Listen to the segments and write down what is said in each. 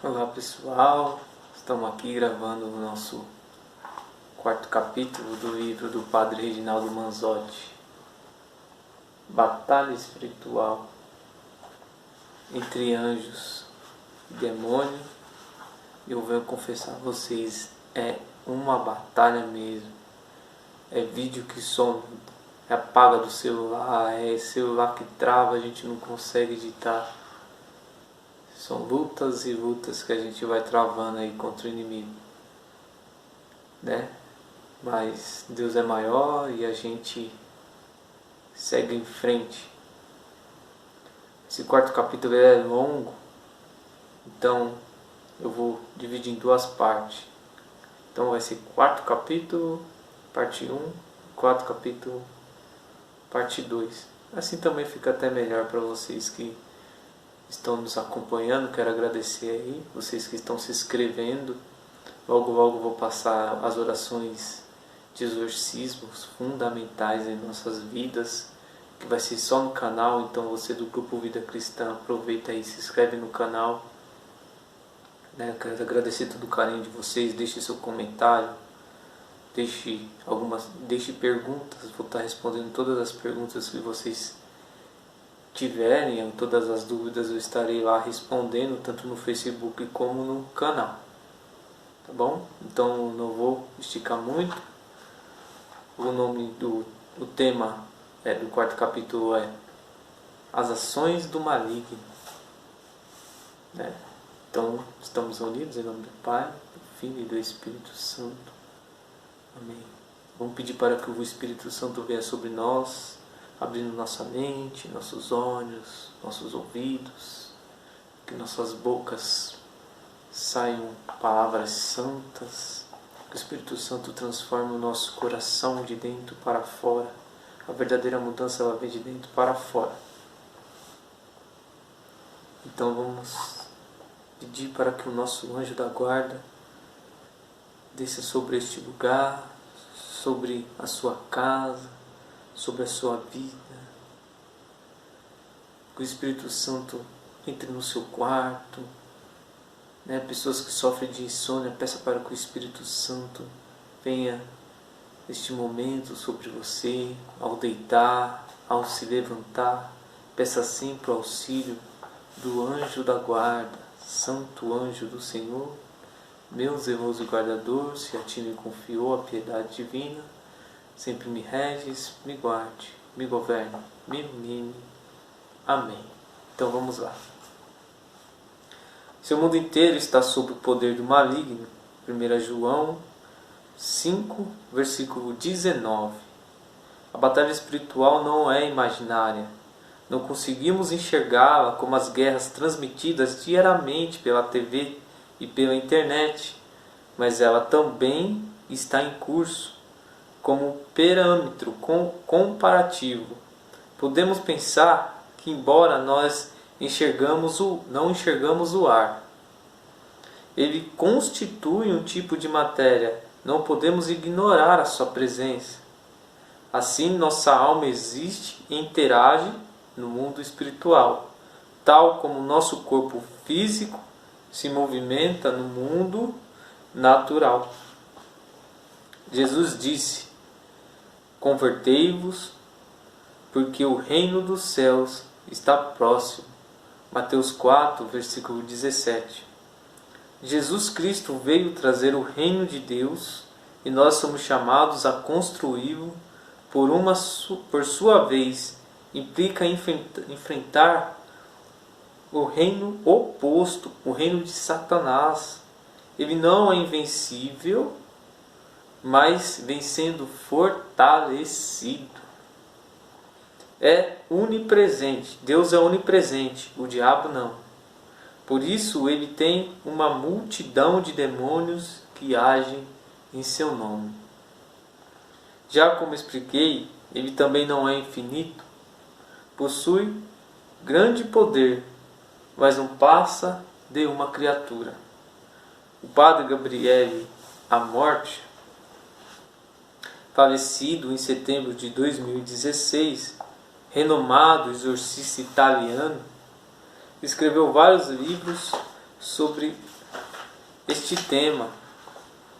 Olá pessoal, estamos aqui gravando o nosso quarto capítulo do livro do Padre Reginaldo Manzotti, Batalha Espiritual entre Anjos e Demônio. Eu venho confessar a vocês, é uma batalha mesmo, é vídeo que some, é apaga do celular, é celular que trava, a gente não consegue editar. São lutas e lutas que a gente vai travando aí contra o inimigo, né? Mas Deus é maior e a gente segue em frente. Esse quarto capítulo é longo, então eu vou dividir em duas partes. Então vai ser quarto capítulo, parte 1, quarto capítulo, parte 2. Assim também fica até melhor para vocês que estão nos acompanhando. Quero agradecer aí, vocês que estão se inscrevendo. Logo vou passar as orações de exorcismos fundamentais em nossas vidas, que vai ser só no canal. Então você do grupo Vida Cristã, aproveita aí, se inscreve no canal, né? Quero agradecer todo o carinho de vocês. Deixe seu comentário, deixe perguntas. Vou estar respondendo todas as perguntas que vocês tiverem, todas as dúvidas eu estarei lá respondendo, tanto no Facebook como no canal, tá bom? Então não vou esticar muito. O tema do quarto capítulo é As Ações do Maligno, né? Então estamos unidos em nome do Pai, do Filho e do Espírito Santo. Amém. Vamos pedir para que o Espírito Santo venha sobre nós, abrindo nossa mente, nossos olhos, nossos ouvidos, que nossas bocas saiam palavras santas, que o Espírito Santo transforme o nosso coração de dentro para fora. A verdadeira mudança ela vem de dentro para fora. Então vamos pedir para que o nosso anjo da guarda desça sobre este lugar, sobre a sua casa, sobre a sua vida. Que o Espírito Santo entre no seu quarto, né? Pessoas que sofrem de insônia, peça para que o Espírito Santo venha neste momento sobre você, ao deitar, ao se levantar. Peça sempre o auxílio do anjo da guarda. Santo anjo do Senhor, meu zeloso guardador, se a ti me confiou a piedade divina, sempre me reges, me guarde, me governe, me ilumine. Amém. Então vamos lá. Seu mundo inteiro está sob o poder do maligno. 1 João 5, versículo 19. A batalha espiritual não é imaginária. Não conseguimos enxergá-la como as guerras transmitidas diariamente pela TV e pela internet, mas ela também está em curso. Como parâmetro comparativo, podemos pensar que, embora nós não enxergamos o ar, ele constitui um tipo de matéria, não podemos ignorar a sua presença. Assim, nossa alma existe e interage no mundo espiritual, tal como nosso corpo físico se movimenta no mundo natural. Jesus disse: convertei-vos, porque o reino dos céus está próximo. Mateus 4, versículo 17. Jesus Cristo veio trazer o reino de Deus e nós somos chamados a construí-lo. Por sua vez, implica enfrentar o reino oposto, o reino de Satanás. Ele não é invencível, mas vem sendo fortalecido. É onipresente. Deus é onipresente, o diabo não. Por isso ele tem uma multidão de demônios que agem em seu nome. Já como expliquei, ele também não é infinito. Possui grande poder, mas não passa de uma criatura. O padre Gabriele Amorti, falecido em setembro de 2016, renomado exorcista italiano, escreveu vários livros sobre este tema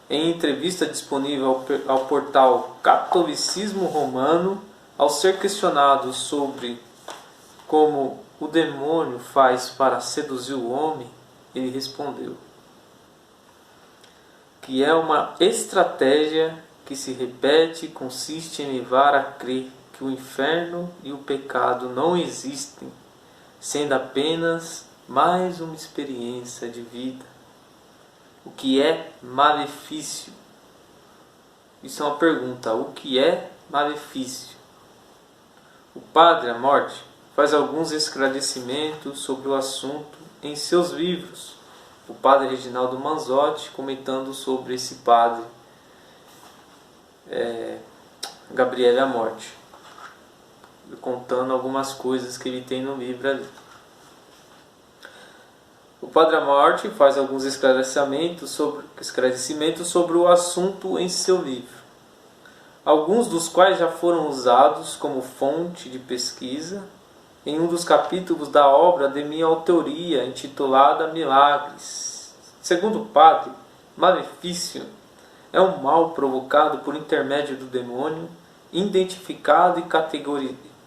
em entrevista disponível ao portal Catolicismo Romano. Ao ser questionado sobre como o demônio faz para seduzir o homem, ele respondeu que é uma estratégia que se repete e consiste em levar a crer que o inferno e o pecado não existem, sendo apenas mais uma experiência de vida. O que é malefício? Isso é uma pergunta. O que é malefício? O Padre Amorth faz alguns esclarecimentos sobre o assunto em seus livros. O Padre Reginaldo Manzotti comentando sobre esse Padre Gabriele Amorth, contando algumas coisas que ele tem no livro ali. O Padre Amorth faz alguns esclarecimentos sobre o assunto em seu livro, alguns dos quais já foram usados como fonte de pesquisa em um dos capítulos da obra de minha autoria, intitulada Milagres. Segundo o padre, malefício é um mal provocado por intermédio do demônio, identificado e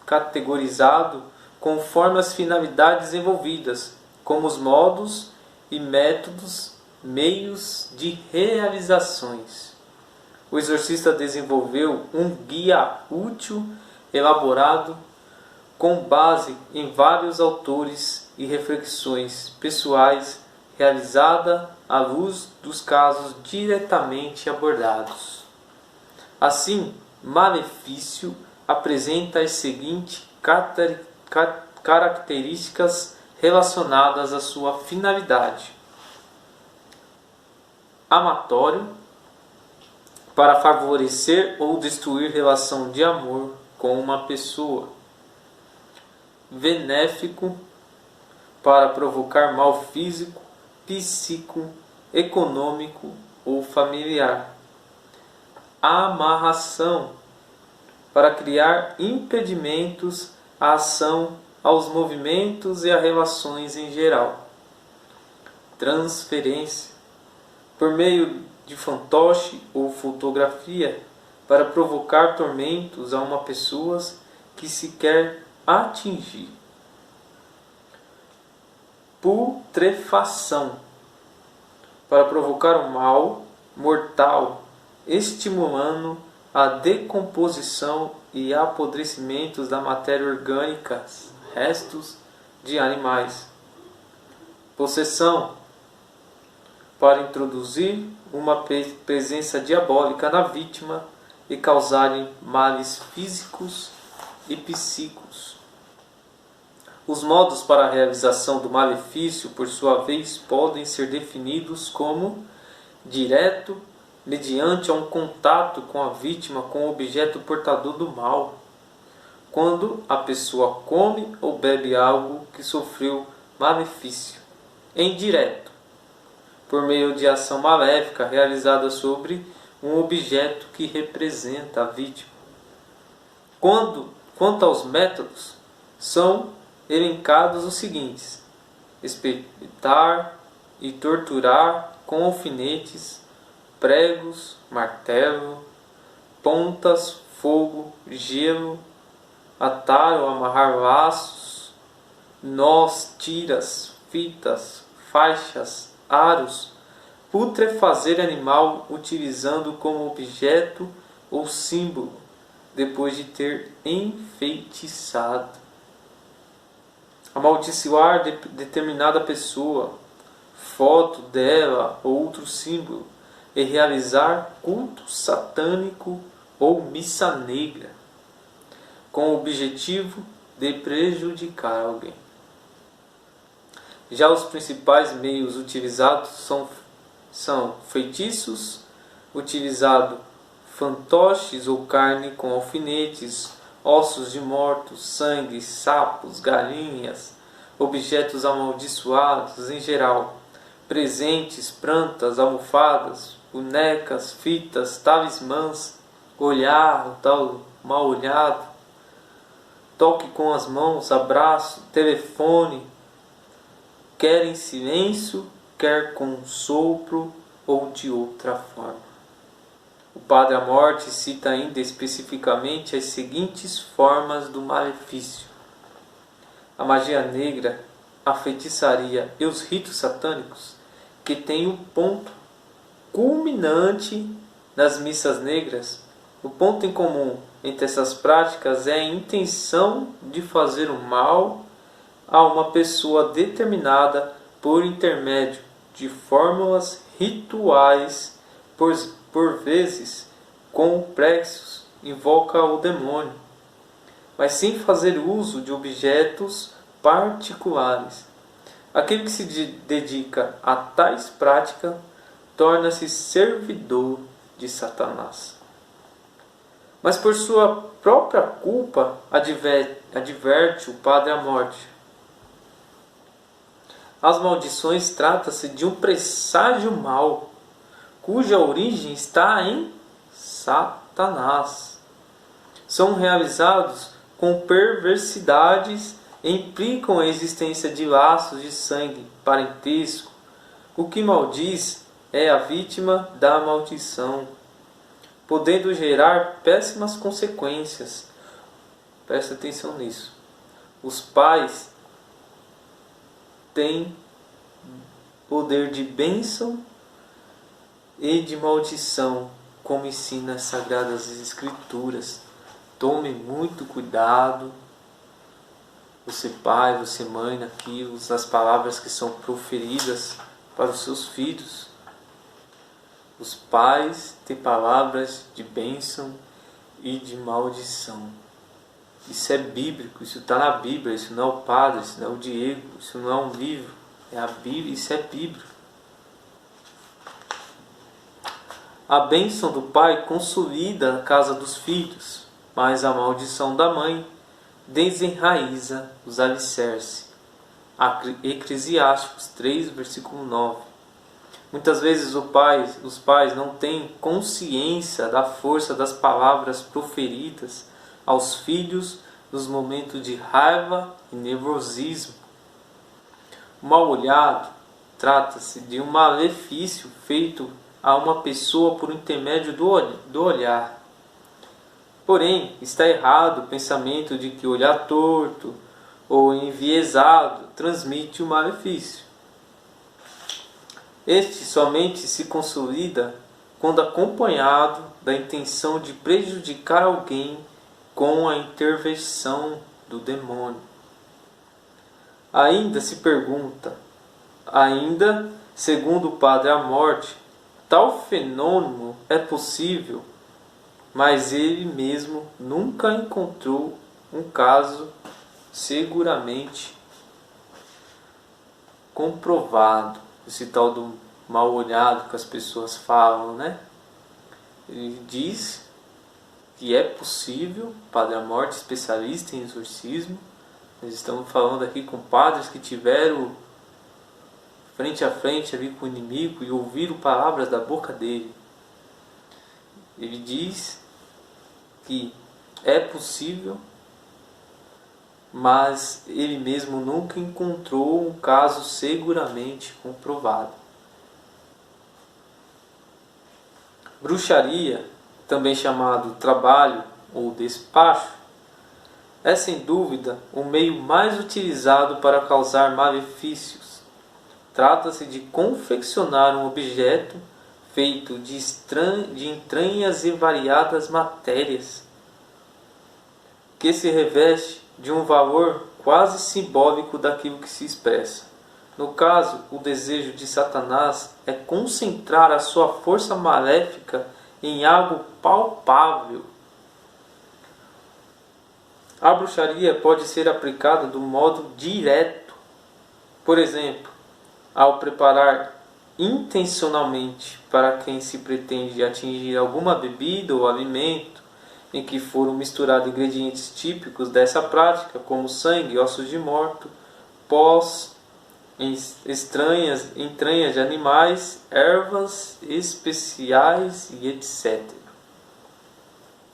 categorizado conforme as finalidades envolvidas, como os modos e métodos, meios de realizações. O exorcista desenvolveu um guia útil, elaborado com base em vários autores e reflexões pessoais, realizada à luz dos casos diretamente abordados. Assim, malefício apresenta as seguintes características relacionadas à sua finalidade: amatório, para favorecer ou destruir relação de amor com uma pessoa; benéfico, para provocar mal físico, psíquico, econômico ou familiar; amarração, para criar impedimentos à ação, aos movimentos e a relações em geral; transferência, por meio de fantoche ou fotografia, para provocar tormentos a uma pessoa que se quer atingir; putrefação, para provocar um mal mortal, estimulando a decomposição e apodrecimento da matéria orgânica, restos de animais; possessão, para introduzir uma presença diabólica na vítima e causarem males físicos e psíquicos. Os modos para a realização do malefício, por sua vez, podem ser definidos como direto, mediante um contato com a vítima com o objeto portador do mal, quando a pessoa come ou bebe algo que sofreu malefício; indireto, por meio de ação maléfica realizada sobre um objeto que representa a vítima. Quanto aos métodos, são elencados os seguintes: espetar e torturar com alfinetes, pregos, martelo, pontas, fogo, gelo, atar ou amarrar laços, nós, tiras, fitas, faixas, aros; putrefazer animal utilizando como objeto ou símbolo, depois de ter enfeitiçado; amaldiçoar determinada pessoa, foto dela ou outro símbolo, e realizar culto satânico ou missa negra, com o objetivo de prejudicar alguém. Já os principais meios utilizados são feitiços, utilizado fantoches ou carne com alfinetes, ossos de mortos, sangue, sapos, galinhas, objetos amaldiçoados em geral, presentes, plantas, almofadas, bonecas, fitas, talismãs, olhar, o tal mal olhado, toque com as mãos, abraço, telefone, querem silêncio quer com um sopro ou de outra forma. O Padre Amorth cita ainda especificamente as seguintes formas do malefício: a magia negra, a feitiçaria e os ritos satânicos, que têm o ponto culminante nas missas negras. O ponto em comum entre essas práticas é a intenção de fazer o mal a uma pessoa determinada por intermédio de fórmulas rituais, por vezes complexos, invoca o demônio, mas sem fazer uso de objetos particulares. Aquele que se dedica a tais práticas torna-se servidor de Satanás. Mas por sua própria culpa, adverte o Padre Amorth, as maldições trata-se de um presságio mau, cuja origem está em Satanás. São realizados com perversidades e implicam a existência de laços de sangue, parentesco. O que maldiz é a vítima da maldição, podendo gerar péssimas consequências. Presta atenção nisso. Os pais têm poder de bênção e de maldição, como ensina as Sagradas Escrituras. Tome muito cuidado, você pai, você mãe, naquilo, nas palavras que são proferidas para os seus filhos. Os pais têm palavras de bênção e de maldição. Isso é bíblico, isso está na Bíblia, isso não é o padre, isso não é o Diego, isso não é um livro, é a Bíblia, isso é bíblico. A bênção do pai consolida a casa dos filhos, mas a maldição da mãe desenraiza os alicerces. Eclesiásticos 3, versículo 9. Muitas vezes os pais não têm consciência da força das palavras proferidas aos filhos nos momentos de raiva e nervosismo. O mal-olhado trata-se de um malefício feito a uma pessoa por intermédio do olhar. Porém, está errado o pensamento de que olhar torto ou enviesado transmite o malefício. Este somente se consolida quando acompanhado da intenção de prejudicar alguém com a intervenção do demônio. Ainda se pergunta, segundo o Padre Amorth, tal fenômeno é possível, mas ele mesmo nunca encontrou um caso seguramente comprovado. Esse tal do mal olhado que as pessoas falam, né? Ele diz que é possível, Padre Amorth, especialista em exorcismo. Nós estamos falando aqui com padres que tiveram frente a frente ali com o inimigo e ouviram palavras da boca dele. Ele diz que é possível, mas ele mesmo nunca encontrou um caso seguramente comprovado. Bruxaria, também chamado trabalho ou despacho, é sem dúvida o meio mais utilizado para causar malefícios. Trata-se de confeccionar um objeto feito de entranhas e variadas matérias, que se reveste de um valor quase simbólico daquilo que se expressa. No caso, o desejo de Satanás é concentrar a sua força maléfica em algo palpável. A bruxaria pode ser aplicada do modo direto. Por exemplo, ao preparar intencionalmente para quem se pretende atingir alguma bebida ou alimento em que foram misturados ingredientes típicos dessa prática, como sangue, ossos de morto, pós, entranhas de animais, ervas especiais e etc.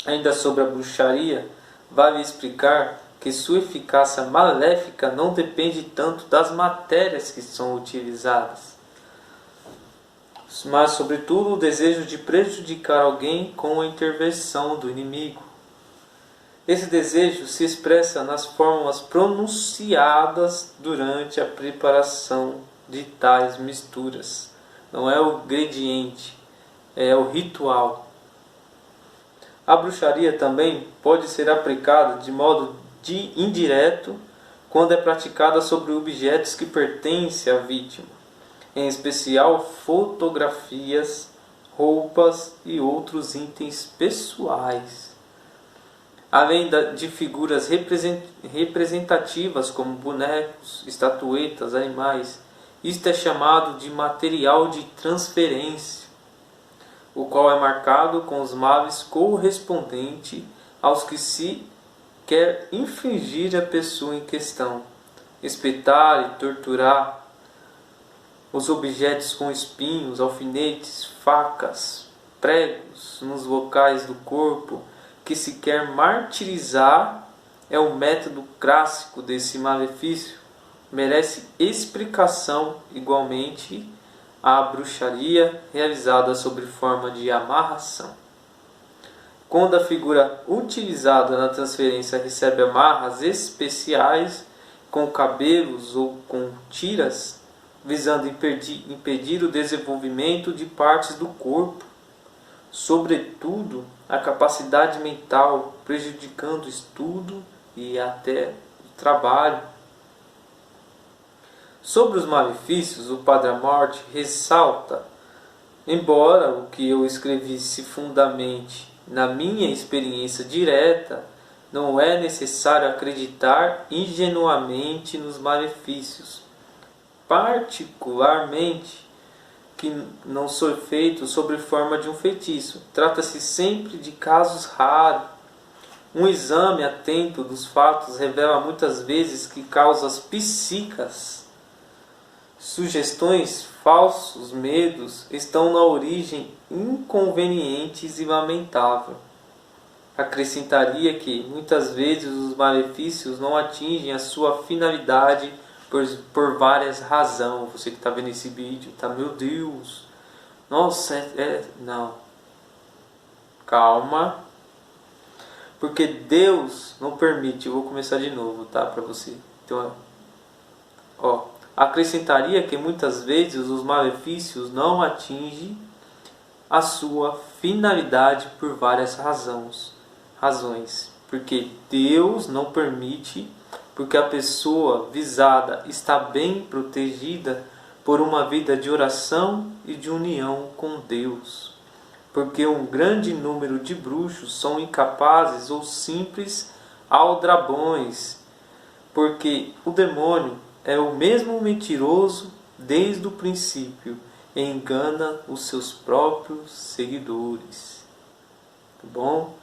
Ainda sobre a bruxaria, vale explicar que sua eficácia maléfica não depende tanto das matérias que são utilizadas, mas sobretudo o desejo de prejudicar alguém com a intervenção do inimigo. Esse desejo se expressa nas formas pronunciadas durante a preparação de tais misturas. Não é o ingrediente, é o ritual. A bruxaria também pode ser aplicada de modo indireto quando é praticada sobre objetos que pertencem à vítima, em especial fotografias, roupas e outros itens pessoais. Além de figuras representativas como bonecos, estatuetas, animais, isto é chamado de material de transferência, o qual é marcado com os males correspondentes aos que se quer infligir à pessoa em questão. Espetar e torturar os objetos com espinhos, alfinetes, facas, pregos nos locais do corpo que se quer martirizar é o método clássico desse malefício. Merece explicação igualmente a bruxaria realizada sob forma de amarração. Quando a figura utilizada na transferência recebe amarras especiais com cabelos ou com tiras, visando impedir o desenvolvimento de partes do corpo, sobretudo a capacidade mental, prejudicando o estudo e até o trabalho. Sobre os malefícios, o Padre Amorth ressalta: embora o que eu escrevi se fundamente na minha experiência direta, não é necessário acreditar ingenuamente nos malefícios, particularmente que não são feitos sob forma de um feitiço. Trata-se sempre de casos raros. Um exame atento dos fatos revela muitas vezes que causas psíquicas, sugestões, falsos medos estão na origem inconvenientes e lamentável. Acrescentaria que, muitas vezes, os malefícios não atingem a sua finalidade por várias razões. Você que está vendo esse vídeo, tá, meu Deus, nossa, não. Calma. Porque Deus não permite, eu vou começar de novo, tá, para você. Então, acrescentaria que muitas vezes os malefícios não atingem a sua finalidade por várias razões. Porque Deus não permite, porque a pessoa visada está bem protegida por uma vida de oração e de união com Deus. Porque um grande número de bruxos são incapazes ou simples aldrabões, porque o demônio é o mesmo mentiroso desde o princípio e engana os seus próprios seguidores. Tá bom?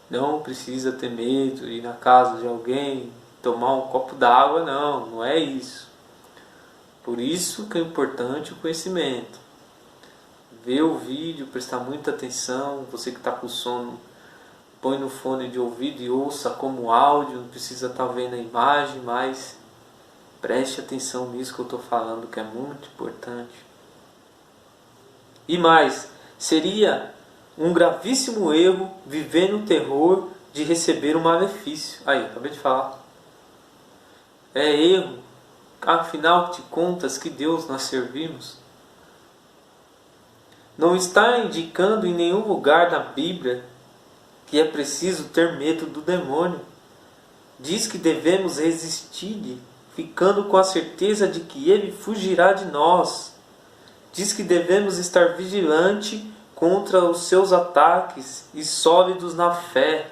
Não precisa ter medo de ir na casa de alguém, tomar um copo d'água, não é isso. Por isso que é importante o conhecimento. Ver o vídeo, prestar muita atenção. Você que está com sono, põe no fone de ouvido e ouça como áudio, não precisa estar vendo a imagem, mas preste atenção nisso que eu estou falando, que é muito importante. E mais, seria um gravíssimo erro viver no terror de receber um malefício. Aí, acabei de falar. É erro. Afinal de contas, que Deus nós servimos? Não está indicando em nenhum lugar da Bíblia que é preciso ter medo do demônio. Diz que devemos resistir-lhe, ficando com a certeza de que ele fugirá de nós. Diz que devemos estar vigilantes contra os seus ataques e sólidos na fé,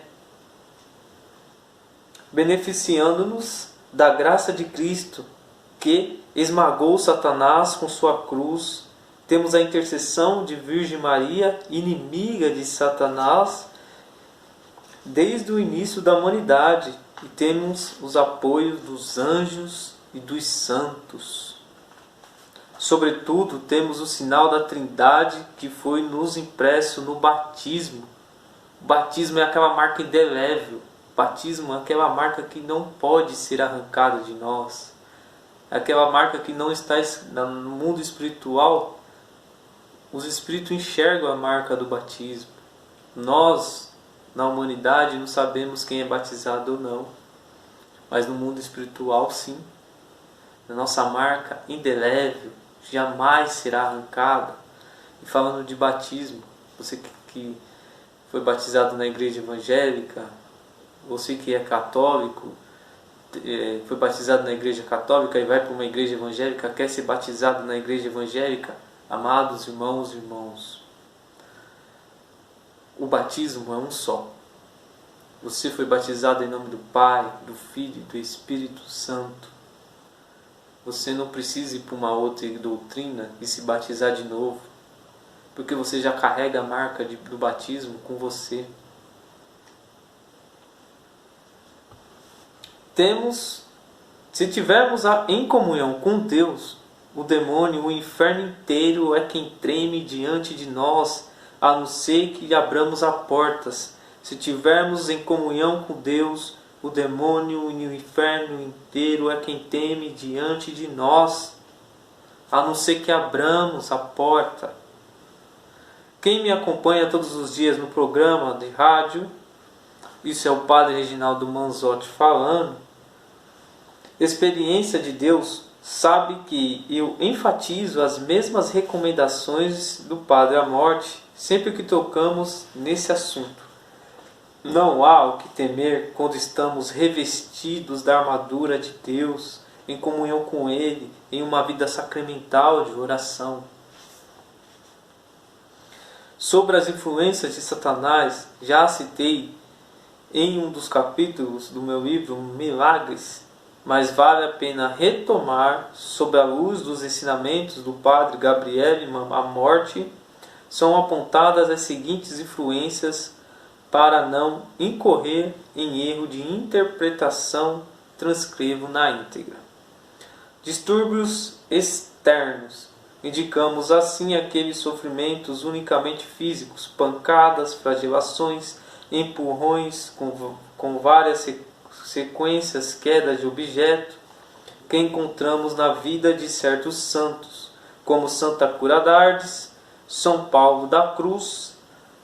beneficiando-nos da graça de Cristo, que esmagou Satanás com sua cruz. Temos a intercessão de Virgem Maria, inimiga de Satanás, desde o início da humanidade, e temos os apoios dos anjos e dos santos. Sobretudo, temos o sinal da Trindade que foi nos impresso no batismo. O batismo é aquela marca indelével. O batismo é aquela marca que não pode ser arrancada de nós. É aquela marca que não está no mundo espiritual. os espíritos enxergam a marca do batismo. Nós, na humanidade, não sabemos quem é batizado ou não, mas no mundo espiritual, sim. A nossa marca indelével jamais será arrancada. E falando de batismo, você que foi batizado na igreja evangélica, você que é católico, foi batizado na igreja católica e vai para uma igreja evangélica, quer ser batizado na igreja evangélica, amados irmãos e irmãos, o batismo é um só. Você foi batizado em nome do Pai, do Filho e do Espírito Santo. Você não precisa ir para uma outra doutrina e se batizar de novo, porque você já carrega a marca do batismo com você. Se tivermos em comunhão com Deus, o demônio, o inferno inteiro é quem treme diante de nós, a não ser que lhe abramos as portas. Se tivermos em comunhão com Deus, o demônio e o inferno inteiro é quem teme diante de nós, a não ser que abramos a porta. Quem me acompanha todos os dias no programa de rádio, isso é o Padre Reginaldo Manzotti falando, experiência de Deus, sabe que eu enfatizo as mesmas recomendações do Padre Amorte sempre que tocamos nesse assunto. Não há o que temer quando estamos revestidos da armadura de Deus, em comunhão com Ele, em uma vida sacramental de oração. Sobre as influências de Satanás, já citei em um dos capítulos do meu livro Milagres, mas vale a pena retomar sob a luz dos ensinamentos do Padre Gabriel Amorte. São apontadas as seguintes influências para não incorrer em erro de interpretação, transcrevo na íntegra. Distúrbios externos. Indicamos assim aqueles sofrimentos unicamente físicos, pancadas, flagelações, empurrões com várias sequências, quedas de objeto, que encontramos na vida de certos santos, como Santa Cura d'Ardes, São Paulo da Cruz,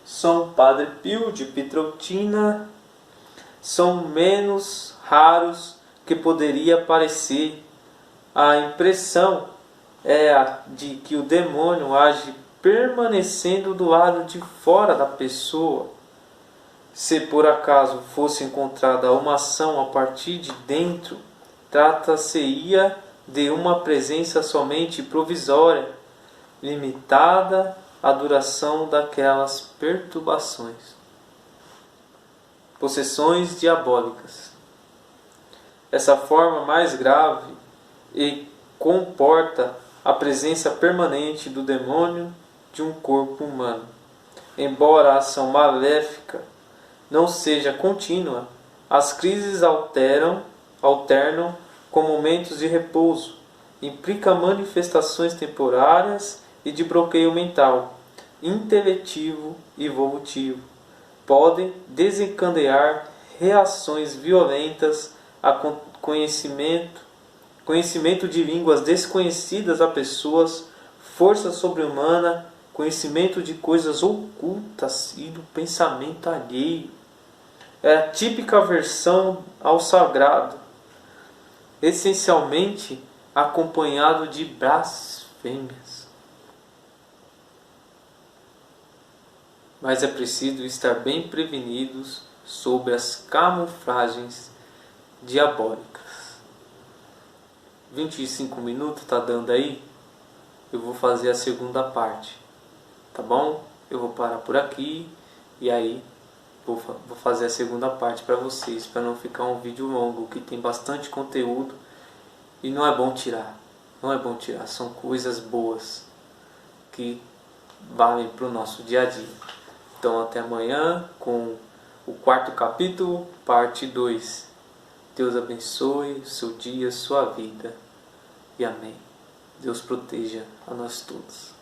São Padre Pio de Pietrelcina. São menos raros que poderia parecer. A impressão é a de que o demônio age permanecendo do lado de fora da pessoa. Se por acaso fosse encontrada uma ação a partir de dentro, trata-se-ia de uma presença somente provisória, limitada à duração daquelas perturbações. Possessões diabólicas. Essa forma mais grave e comporta a presença permanente do demônio de um corpo humano. Embora a ação maléfica não seja contínua, as crises alternam com momentos de repouso, implica manifestações temporárias e de bloqueio mental, intelectivo e volutivo. Podem desencadear reações violentas a conhecimento de línguas desconhecidas a pessoas, força sobre-humana, conhecimento de coisas ocultas e do pensamento alheio. É a típica aversão ao sagrado, essencialmente acompanhado de blasfêmias. Mas é preciso estar bem prevenidos sobre as camuflagens diabólicas. 25 minutos está dando aí? Eu vou fazer a segunda parte, tá bom? Eu vou parar por aqui e aí vou fazer a segunda parte para vocês, para não ficar um vídeo longo, que tem bastante conteúdo e não é bom tirar. Não é bom tirar, são coisas boas que valem para o nosso dia a dia. Então até amanhã com o quarto capítulo, parte 2. Deus abençoe o seu dia, sua vida. E amém. Deus proteja a nós todos.